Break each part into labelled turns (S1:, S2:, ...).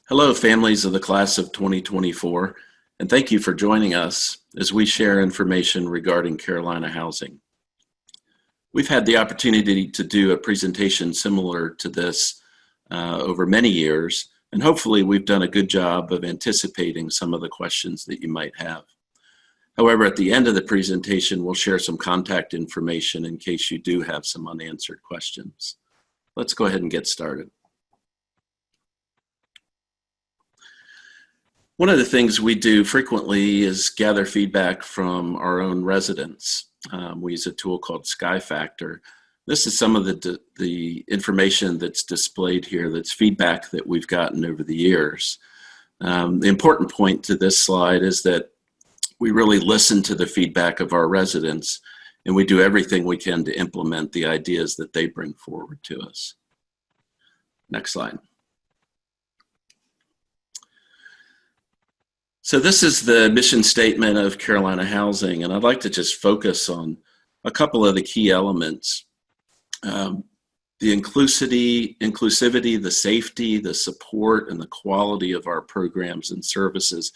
S1: Hello, families of the class of 2024, and thank you for joining us as we share information regarding Carolina housing. We've had the opportunity to do a presentation similar to this over many years, and hopefully we've done a good job of anticipating some of the questions that you might have. However, at the end of the presentation, we'll share some contact information in case you do have some unanswered questions. Let's go ahead and get started. One of the things we do frequently is gather feedback from our own residents. We use a tool called SkyFactor. This is some of the information that's displayed here, that's feedback that we've gotten over the years. The important point to this slide is that we really listen to the feedback of our residents, and we do everything we can to implement the ideas that they bring forward to us. Next slide. So this is the mission statement of Carolina Housing, and I'd like to just focus on a couple of the key elements. The inclusivity, the safety, the support, and the quality of our programs and services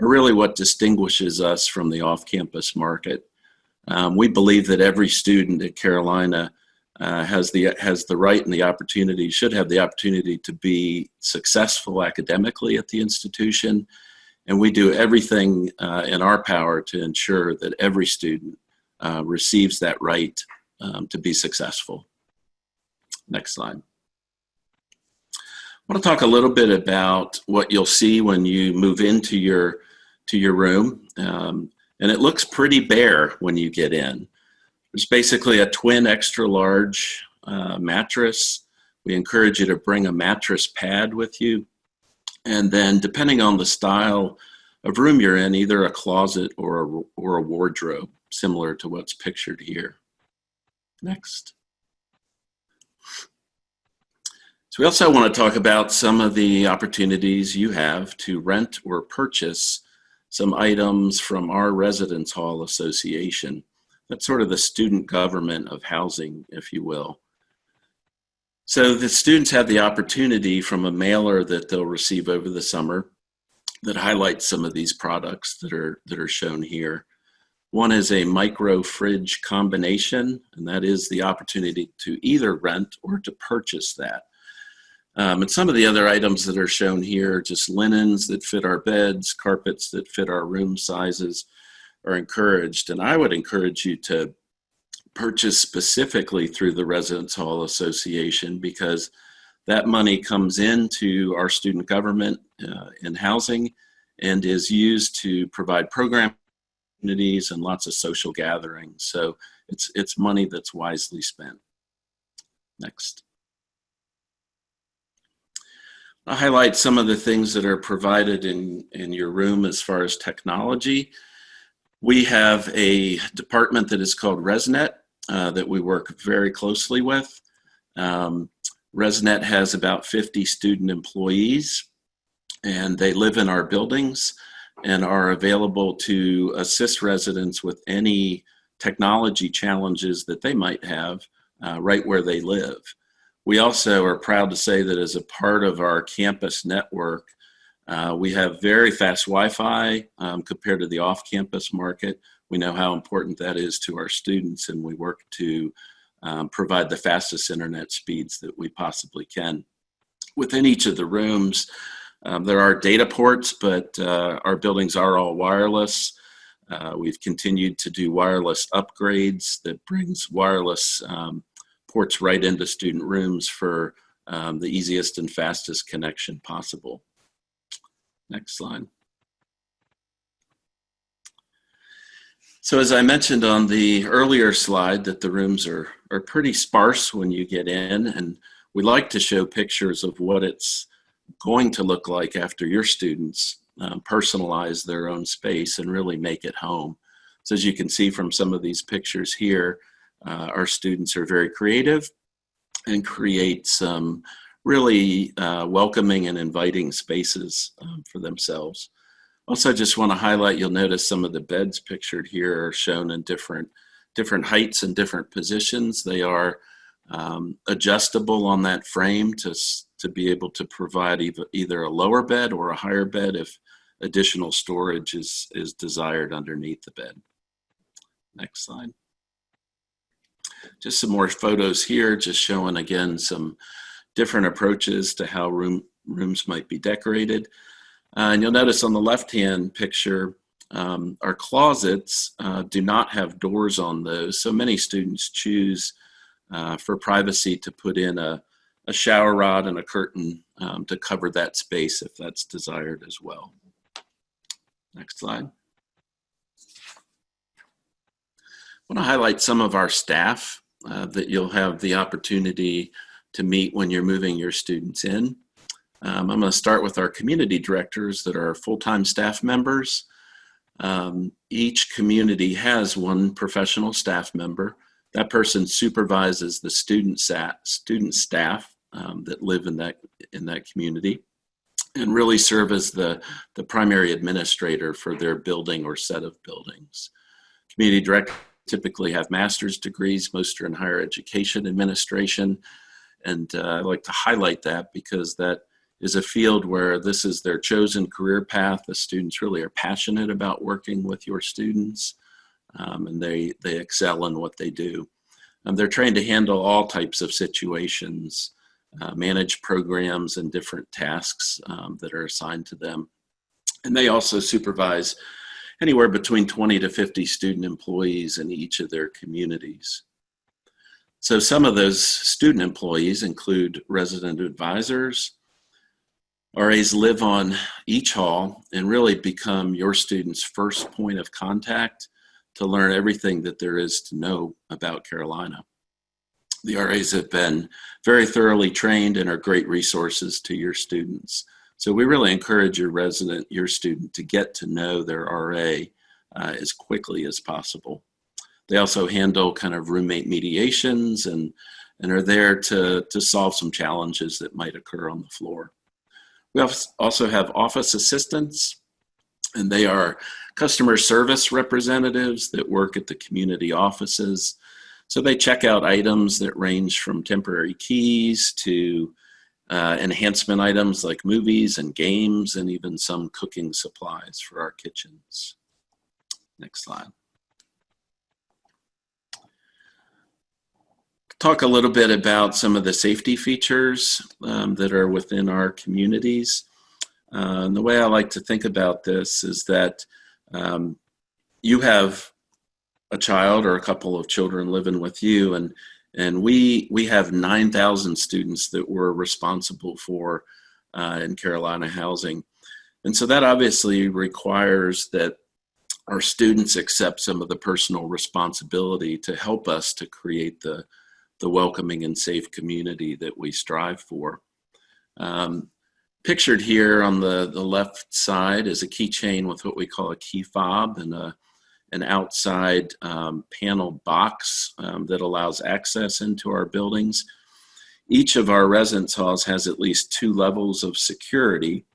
S1: are really what distinguishes us from the off-campus market. We believe that every student at Carolina has the right and the opportunity, should have the opportunity to be successful academically at the institution. And we do everything in our power to ensure that every student receives that right to be successful. Next slide. I want to talk a little bit about what you'll see when you move into your room. And it looks pretty bare when you get in. There's basically a twin extra large mattress. We encourage you to bring a mattress pad with you. And then depending on the style of room you're in, either a closet or a wardrobe, similar to what's pictured here. Next. So we also want to talk about some of the opportunities you have to rent or purchase some items from our Residence Hall Association. That's sort of the student government of housing, if you will. So the students have the opportunity from a mailer that they'll receive over the summer that highlights some of these products that are shown here. One is a micro fridge combination, and that is the opportunity to either rent or to purchase that. And some of the other items that are shown here, just linens that fit our beds, carpets that fit our room sizes, are encouraged. And I would encourage you to purchase specifically through the Residence Hall Association, because that money comes into our student government in housing and is used to provide program opportunities and lots of social gatherings. So it's money that's wisely spent. Next. I'll highlight some of the things that are provided in your room as far as technology. We have a department that is called ResNet that we work very closely with. ResNet has about 50 student employees, and they live in our buildings and are available to assist residents with any technology challenges that they might have right where they live. We also are proud to say that as a part of our campus network, we have very fast Wi-Fi compared to the off-campus market. We know how important that is to our students, and we work to provide the fastest internet speeds that we possibly can. Within each of the rooms, there are data ports, but our buildings are all wireless. We've continued to do wireless upgrades that brings wireless ports right into student rooms for the easiest and fastest connection possible. Next slide. So as I mentioned on the earlier slide, that the rooms are pretty sparse when you get in, and we like to show pictures of what it's going to look like after your students personalize their own space and really make it home. So as you can see from some of these pictures here, our students are very creative and create some really welcoming and inviting spaces for themselves. Also, just want to highlight, you'll notice some of the beds pictured here are shown in different heights and different positions. They are adjustable on that frame to to be able to provide either a lower bed or a higher bed if additional storage is desired underneath the bed. Next slide. Just some more photos here, just showing again some different approaches to how rooms might be decorated. And you'll notice on the left-hand picture, our closets do not have doors on those, so many students choose for privacy to put in a shower rod and a curtain to cover that space if that's desired as well. Next slide. I want to highlight some of our staff that you'll have the opportunity to meet when you're moving your students in. I'm going to start with our community directors that are full-time staff members. Each community has one professional staff member. That person supervises the student staff that live in that community and really serve as the primary administrator for their building or set of buildings. Community directors typically have master's degrees, most are in higher education administration. And I like to highlight that because that is a field where this is their chosen career path. The students really are passionate about working with your students, and they excel in what they do. They're trained to handle all types of situations, manage programs and different tasks that are assigned to them. And they also supervise anywhere between 20 to 50 student employees in each of their communities. So some of those student employees include resident advisors. RAs live on each hall and really become your students' first point of contact to learn everything that there is to know about Carolina. The RAs have been very thoroughly trained and are great resources to your students. So we really encourage your student to get to know their RA as quickly as possible. They also handle kind of roommate mediations and are there to solve some challenges that might occur on the floor. We also have office assistants, and they are customer service representatives that work at the community offices. So they check out items that range from temporary keys to enhancement items like movies and games, and even some cooking supplies for our kitchens. Next slide. Talk a little bit about some of the safety features that are within our communities. And the way I like to think about this is that you have a child or a couple of children living with you, and we have 9,000 students that we're responsible for in Carolina Housing. And so that obviously requires that our students accept some of the personal responsibility to help us to create the welcoming and safe community that we strive for. Pictured here on the left side is a keychain with what we call a key fob and an outside panel box that allows access into our buildings. Each of our residence halls has at least 2 levels of security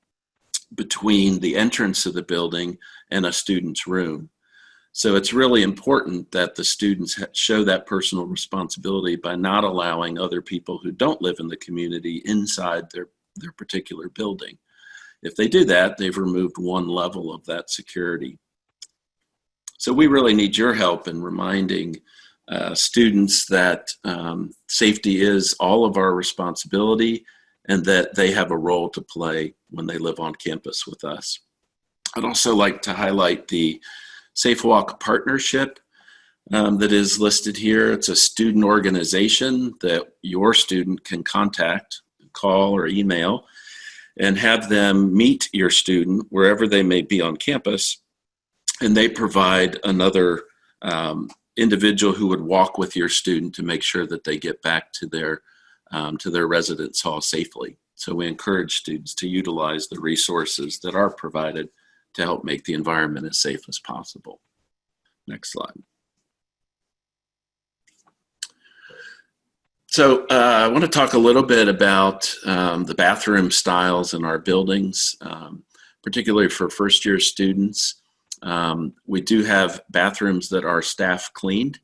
S1: between the entrance of the building and a student's room. So it's really important that the students show that personal responsibility by not allowing other people who don't live in the community inside their particular building. If they do that, they've removed 1 level of that security. So we really need your help in reminding students that safety is all of our responsibility and that they have a role to play when they live on campus with us. I'd also like to highlight the Safe Walk partnership that is listed here. It's a student organization that your student can contact, call or email, and have them meet your student wherever they may be on campus. And they provide another individual who would walk with your student to make sure that they get back to their residence hall safely. So we encourage students to utilize the resources that are provided to help make the environment as safe as possible. Next slide. So I want to talk a little bit about the bathroom styles in our buildings, particularly for first-year students. We do have bathrooms that are staff cleaned.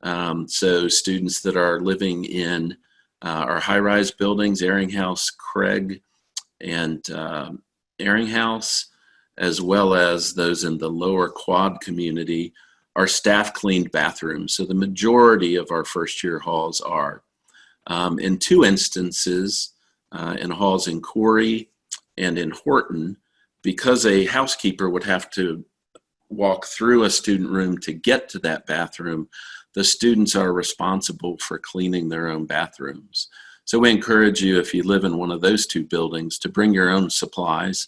S1: So students that are living in our high-rise buildings, Ehringhaus, Craig, and Ehringhaus, as well as those in the lower quad community, are staff-cleaned bathrooms. So the majority of our first-year halls are. In 2 instances, in halls in Corey and in Horton, because a housekeeper would have to walk through a student room to get to that bathroom, the students are responsible for cleaning their own bathrooms. So we encourage you, if you live in one of those 2 buildings, to bring your own supplies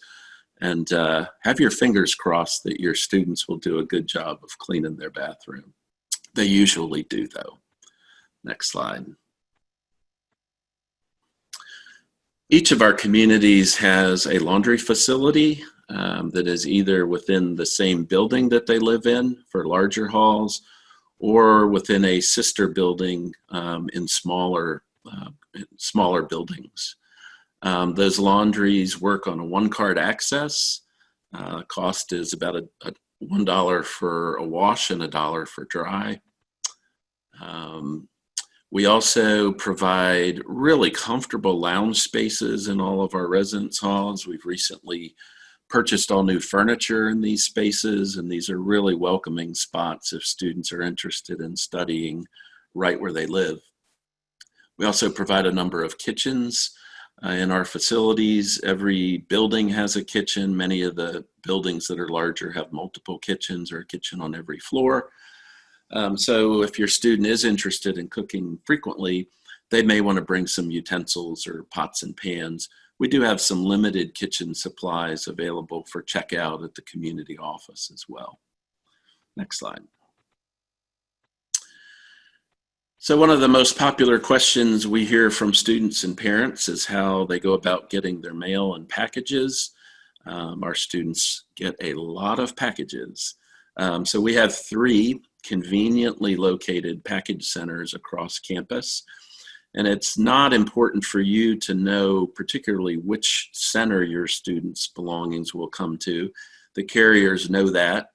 S1: and have your fingers crossed that your students will do a good job of cleaning their bathroom. They usually do, though. Next slide. Each of our communities has a laundry facility that is either within the same building that they live in for larger halls, or within a sister building in smaller buildings. Those laundries work on a 1-card access. Cost is about $1 for a wash and $1 for dry. We also provide really comfortable lounge spaces in all of our residence halls. We've recently purchased all new furniture in these spaces, and these are really welcoming spots if students are interested in studying right where they live. We also provide a number of kitchens in our facilities. Every building has a kitchen. Many of the buildings that are larger have multiple kitchens or a kitchen on every floor. So if your student is interested in cooking frequently, they may want to bring some utensils or pots and pans. We do have some limited kitchen supplies available for checkout at the community office as well. Next slide. So one of the most popular questions we hear from students and parents is how they go about getting their mail and packages. Our students get a lot of packages. So we have 3 conveniently located package centers across campus. And it's not important for you to know particularly which center your students' belongings will come to. The carriers know that,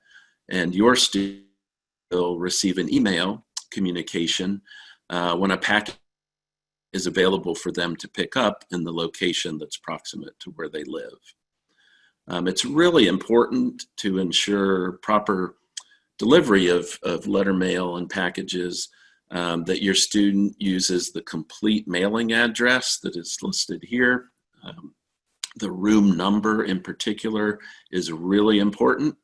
S1: and your student will receive an email communication when a package is available for them to pick up in the location that's proximate to where they live. It's really important to ensure proper delivery of letter mail and packages, that your student uses the complete mailing address that is listed here. The room number in particular is really important.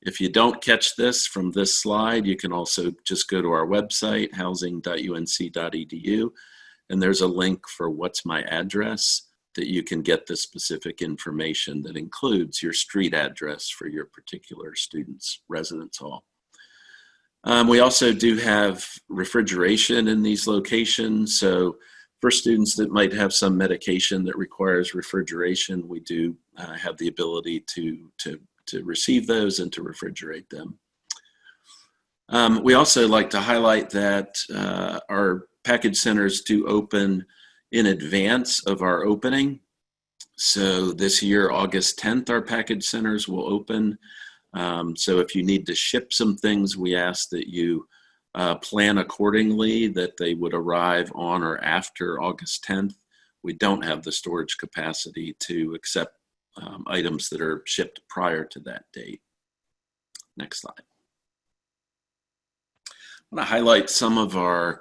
S1: If you don't catch this from this slide, you can also just go to our website, housing.unc.edu, and there's a link for What's My Address that you can get the specific information that includes your street address for your particular student's residence hall. We also do have refrigeration in these locations. So for students that might have some medication that requires refrigeration, we do have the ability to receive those and to refrigerate them. We also like to highlight that our package centers do open in advance of our opening. So this year, August 10th, our package centers will open. So if you need to ship some things, we ask that you plan accordingly, that they would arrive on or after August 10th. We don't have the storage capacity to accept items that are shipped prior to that date. Next slide. I want to highlight some of our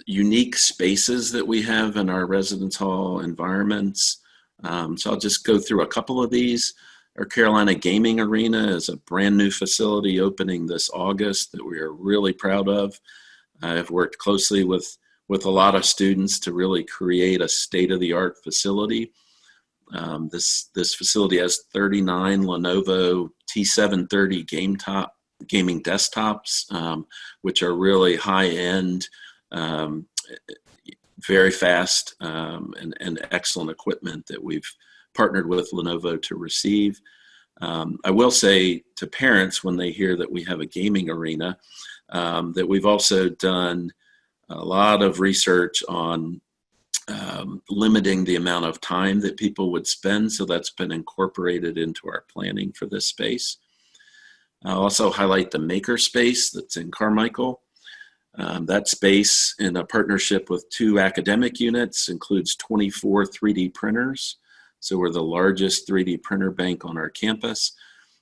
S1: unique spaces that we have in our residence hall environments. So I'll just go through a couple of these. Our Carolina Gaming Arena is a brand new facility opening this August that we are really proud of. I've worked closely with a lot of students to really create a state-of-the-art facility. This facility has 39 Lenovo T730 gaming desktops, which are really high-end, very fast, and excellent equipment that we've partnered with Lenovo to receive. I will say to parents when they hear that we have a gaming arena, that we've also done a lot of research on limiting the amount of time that people would spend, so that's been incorporated into our planning for this space. I'll also highlight the maker space that's in Carmichael. That space, in a partnership with 2 academic units, includes 24 3D printers. So we're the largest 3D printer bank on our campus.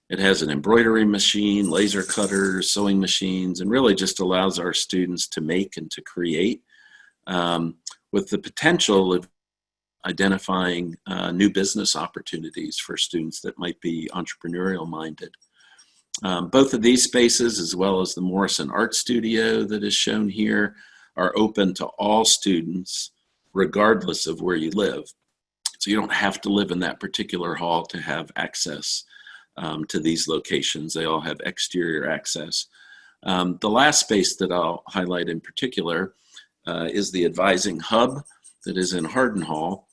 S1: It has an embroidery machine, laser cutters, sewing machines, and really just allows our students to make and to create, with the potential of identifying new business opportunities for students that might be entrepreneurial minded. Both of these spaces, as well as the Morrison Art Studio that is shown here, are open to all students, regardless of where you live. So you don't have to live in that particular hall to have access to these locations. They all have exterior access. The last space that I'll highlight in particular is the Advising Hub that is in Hardin Hall.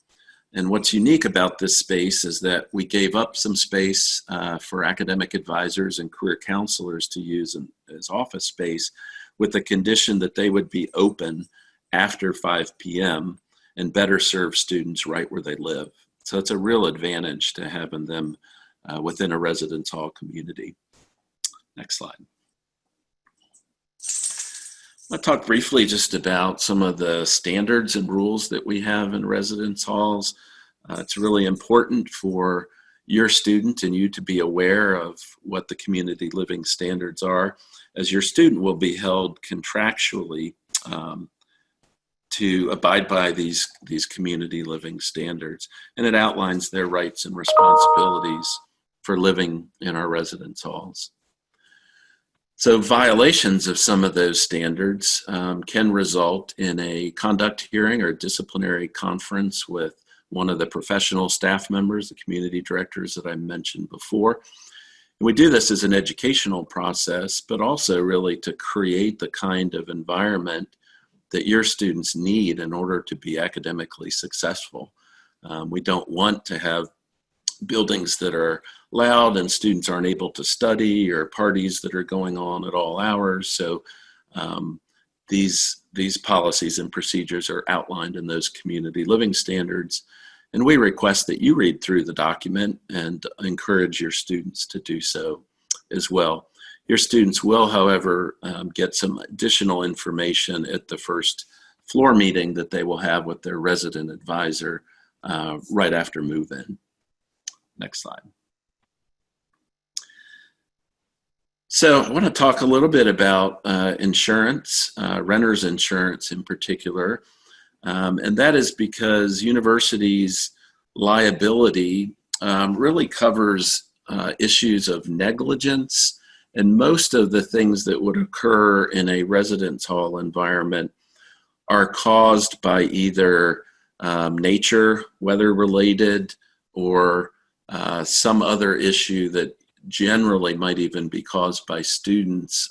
S1: And what's unique about this space is that we gave up some space for academic advisors and career counselors to use as office space, with the condition that they would be open after 5 p.m. and better serve students right where they live. So it's a real advantage to having them within a residence hall community. Next slide. I'll talk briefly just about some of the standards and rules that we have in residence halls. It's really important for your student and you to be aware of what the community living standards are, as your student will be held contractually to abide by these community living standards. And it outlines their rights and responsibilities for living in our residence halls. So violations of some of those standards can result in a conduct hearing or disciplinary conference with one of the professional staff members, the community directors that I mentioned before. And we do this as an educational process, but also really to create the kind of environment that your students need in order to be academically successful. We don't want to have buildings that are loud and students aren't able to study, or parties that are going on at all hours. So these policies and procedures are outlined in those community living standards. And we request that you read through the document and encourage your students to do so as well. Your students will, however, get some additional information at the first floor meeting that they will have with their resident advisor right after move-in. Next slide. So I want to talk a little bit about insurance, renter's insurance in particular. And that is because universities' liability really covers issues of negligence, and most of the things that would occur in a residence hall environment are caused by either nature, weather related, or some other issue that generally might even be caused by students,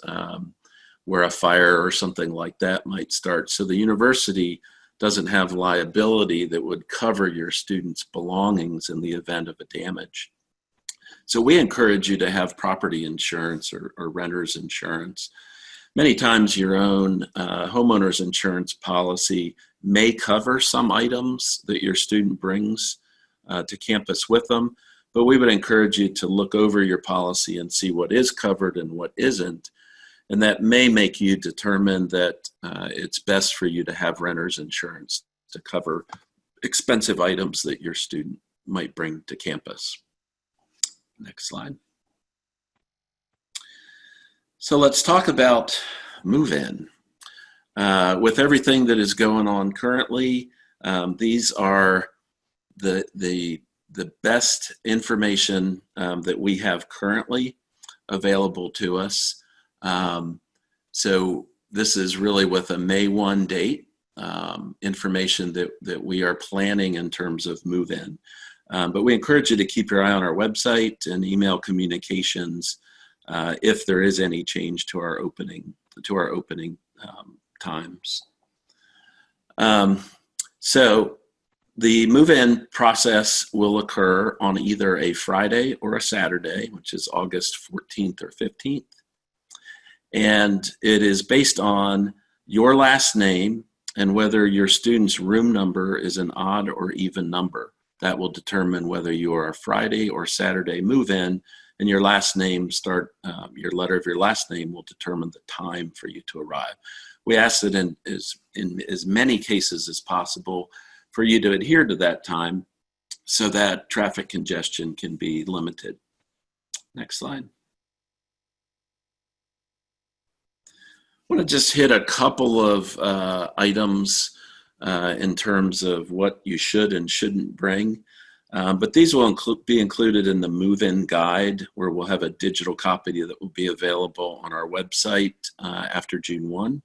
S1: where a fire or something like that might start. So the university doesn't have liability that would cover your students' belongings in the event of a damage. So we encourage you to have property insurance or renter's insurance. Many times your own homeowner's insurance policy may cover some items that your student brings to campus with them, but we would encourage you to look over your policy and see what is covered and what isn't. And that may make you determine that it's best for you to have renter's insurance to cover expensive items that your student might bring to campus. Next slide. So let's talk about move-in. With everything that is going on currently, these are the best information that we have currently available to us. So this is really with a May 1 date, information that we are planning in terms of move-in. But we encourage you to keep your eye on our website and email communications if there is any change to our opening times. So the move-in process will occur on either a Friday or a Saturday, which is August 14th or 15th. And it is based on your last name and whether your student's room number is an odd or even number. That will determine whether you are a Friday or Saturday move-in, and your last name your letter of your last name will determine the time for you to arrive. we ask that in as many cases as possible for you to adhere to that time so that traffic congestion can be limited. Next slide. I want to just hit a couple of items in terms of what you should and shouldn't bring. But these will be included in the move-in guide, where we'll have a digital copy that will be available on our website after June 1.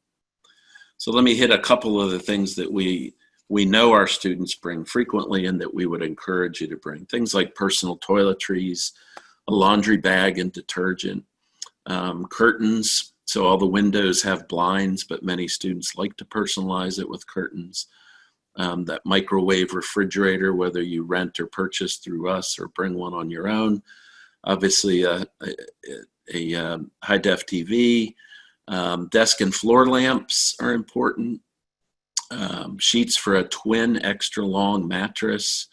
S1: So let me hit a couple of the things that we know our students bring frequently and that we would encourage you to bring. Things like personal toiletries, a laundry bag and detergent, curtains. So all the windows have blinds, but many students like to personalize it with curtains. That microwave refrigerator, whether you rent or purchase through us or bring one on your own. Obviously a high-def TV. Desk and floor lamps are important. Sheets for a twin extra long mattress.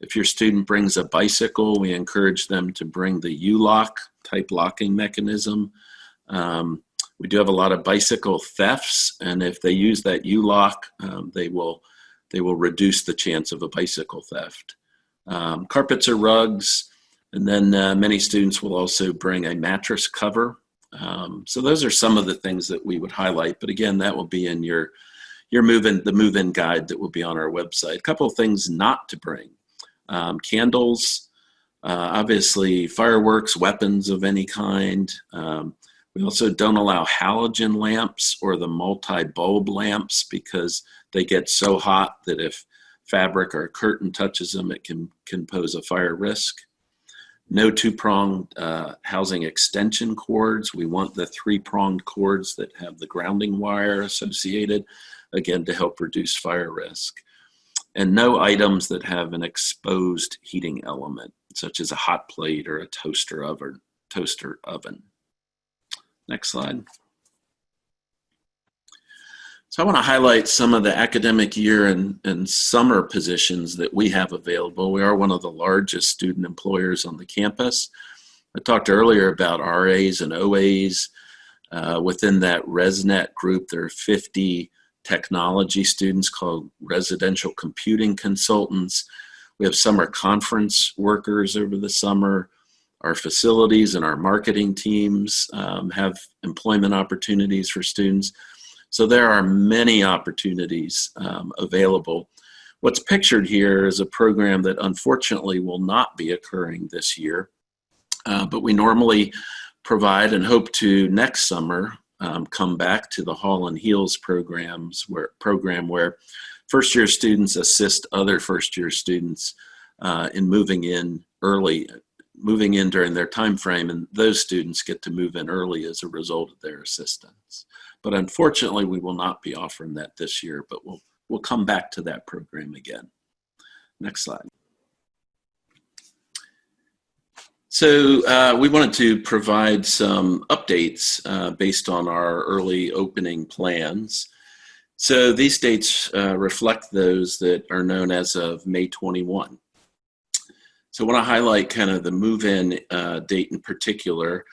S1: If your student brings a bicycle, we encourage them to bring the U-lock type locking mechanism. We do have a lot of bicycle thefts, and if they use that U-lock, they will reduce the chance of a bicycle theft. Carpets or rugs, and then many students will also bring a mattress cover. So those are some of the things that we would highlight, but again, that will be in the move-in guide that will be on our website. A couple of things not to bring. Candles, obviously fireworks, weapons of any kind. We also don't allow halogen lamps or the multi-bulb lamps because they get so hot that if fabric or a curtain touches them, it can pose a fire risk. No two-pronged housing extension cords. We want the three-pronged cords that have the grounding wire associated, again, to help reduce fire risk. And no items that have an exposed heating element, such as a hot plate or a toaster oven. Next slide. So I want to highlight some of the academic year and summer positions that we have available. We are one of the largest student employers on the campus. I talked earlier about RAs and OAs. Within that ResNet group, there are 50 technology students called residential computing consultants. We have summer conference workers over the summer. Our facilities and our marketing teams have employment opportunities for students. So there are many opportunities available. What's pictured here is a program that unfortunately will not be occurring this year, but we normally provide and hope to next summer come back to the Hall and Heels program where first-year students assist other first-year students in moving in during their time frame, and those students get to move in early as a result of their assistance. But unfortunately, we will not be offering that this year, but we'll come back to that program again. Next slide. So we wanted to provide some updates based on our early opening plans. So these dates reflect those that are known as of May 21. So I want to highlight kind of the move-in date in particular.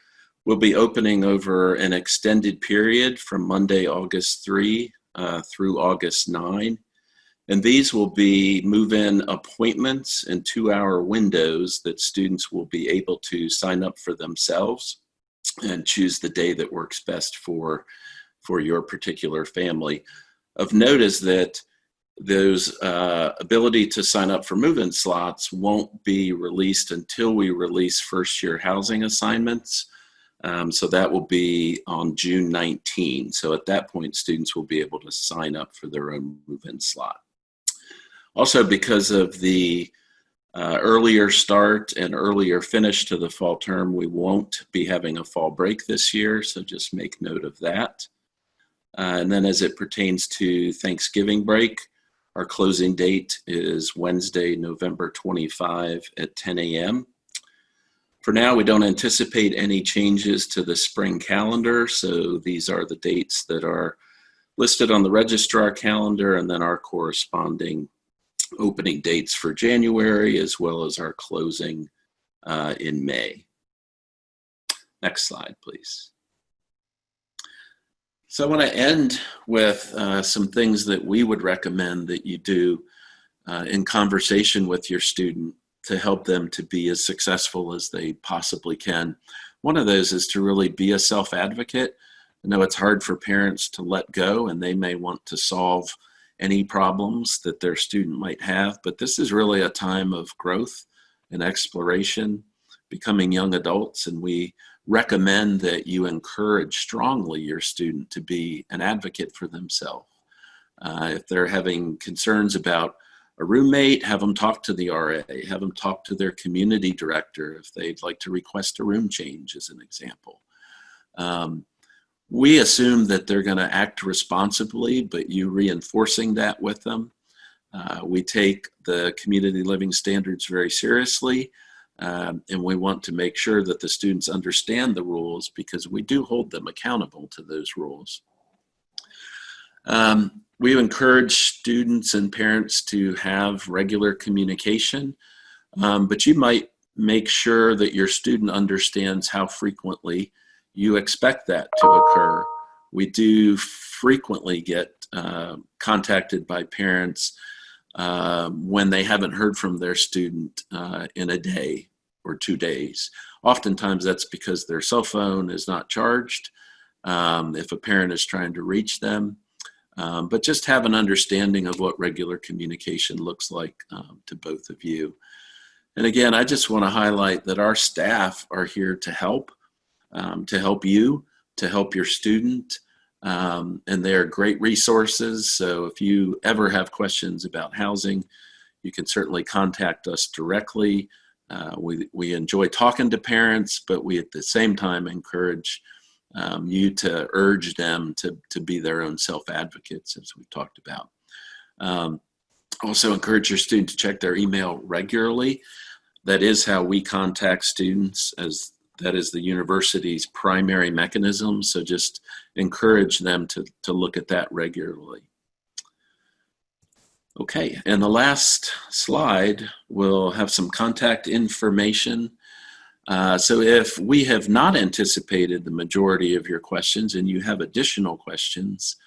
S1: We'll be opening over an extended period from Monday, August 3 through August 9. And these will be move-in appointments in 2-hour windows that students will be able to sign up for themselves and choose the day that works best for your particular family. Of note is that those ability to sign up for move-in slots won't be released until we release first-year housing assignments. So that will be on June 19. So at that point, students will be able to sign up for their own move-in slot. Also, because of the earlier start and earlier finish to the fall term, we won't be having a fall break this year, so just make note of that. And then as it pertains to Thanksgiving break, our closing date is Wednesday, November 25 at 10 a.m. For now, we don't anticipate any changes to the spring calendar, so these are the dates that are listed on the registrar calendar, and then our corresponding opening dates for January, as well as our closing in May. Next slide, please. So I want to end with some things that we would recommend that you do in conversation with your student to help them to be as successful as they possibly can. One of those is to really be a self-advocate. I know it's hard for parents to let go, and they may want to solve any problems that their student might have, but this is really a time of growth and exploration, becoming young adults, and we recommend that you encourage strongly your student to be an advocate for themselves. If they're having concerns about a roommate, have them talk to the RA, have them talk to their community director if they'd like to request a room change, as an example. We assume that they're going to act responsibly, but you reinforcing that with them. We take the community living standards very seriously, and we want to make sure that the students understand the rules because we do hold them accountable to those rules. We encourage students and parents to have regular communication, but you might make sure that your student understands how frequently you expect that to occur. We do frequently get contacted by parents when they haven't heard from their student in a day or 2 days. Oftentimes that's because their cell phone is not charged, if a parent is trying to reach them. But just have an understanding of what regular communication looks like to both of you. And again, I just want to highlight that our staff are here to help you, to help your student, and they're great resources. So if you ever have questions about housing, you can certainly contact us directly. We enjoy talking to parents, but we at the same time encourage you to urge them to be their own self-advocates, as we talked about. Also encourage your student to check their email regularly. That is how we contact students, as that is the university's primary mechanism. So just encourage them to look at that regularly. Okay, and the last slide will have some contact information. So if we have not anticipated the majority of your questions and you have additional questions,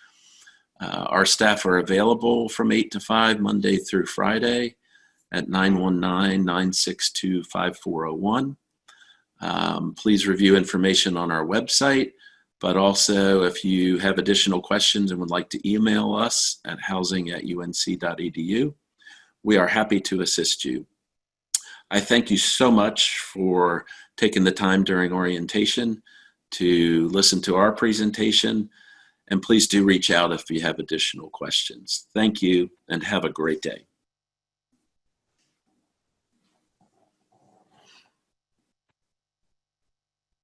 S1: our staff are available from 8 to 5, Monday through Friday at 919-962-5401. Please review information on our website, but also if you have additional questions and would like to email us at housing@unc.edu, we are happy to assist you. I thank you so much for taking the time during orientation to listen to our presentation, and please do reach out if you have additional questions. Thank you and have a great day.